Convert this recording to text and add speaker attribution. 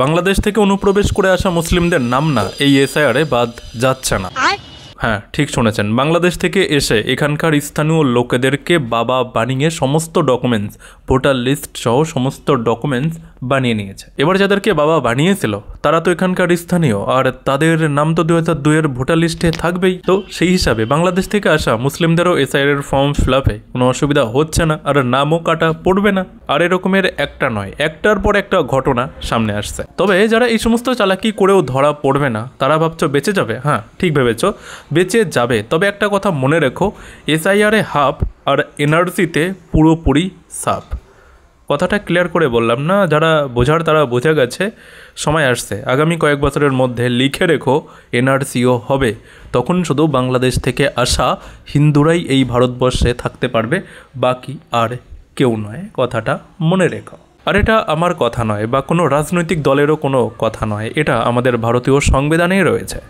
Speaker 1: বাংলাদেশ থেকে অনুপ্রবেশ করে আসা মুসলিমদের নাম না এই এসআইআরে বাদ যাচ্ছে না। হ্যাঁ, ঠিক শুনেছেন, বাংলাদেশ থেকে এসে এখানকার স্থানীয় লোকেদেরকে বাবা বানিয়ে সমস্ত ডকুমেন্টস, ভোটার লিস্ট সহ সমস্ত ডকুমেন্টস বানিয়ে নিয়েছে। এবার যাদেরকে বাবা বানিয়েছিল তারা তো এখানকার স্থানীয়, আর তাদের নাম তো 2002-এর ভোটার লিস্টে থাকবেই। তো সেই হিসাবে বাংলাদেশ থেকে আসা মুসলিমদেরও এসআইআর ফর্ম ফিল আপে কোনো অসুবিধা হচ্ছে না, আর নামও কাটা পড়বে না। আর এরকমের একটা নয়, একটার পর একটা ঘটনা সামনে আসছে। তবে যারা এই সমস্ত চালাকি করেও ধরা পড়বে না তারা ভাবছো বেঁচে যাবে। হ্যাঁ, ঠিক ভেবেছো, বেঁচে যাবে। তবে একটা কথা মনে রেখো, এসআইআরে হাফ আর এনআরসিতে পুরোপুরি সাফ। কথাটা ক্লিয়ার করে বললাম না? যারা বোঝার তারা বোঝা গেছে। সময় আসছে, আগামী কয়েক বছরের মধ্যে লিখে রেখো এনআরসিও হবে। তখন শুধু বাংলাদেশ থেকে আসা হিন্দুরাই এই ভারতবর্ষে থাকতে পারবে, বাকি আর কেউ নয়। কথাটা মনে রেখো। আর এটা আমার কথা নয় বা কোনো রাজনৈতিক দলেরও কোনো কথা নয়, এটা আমাদের ভারতীয় সংবিধানেই রয়েছে।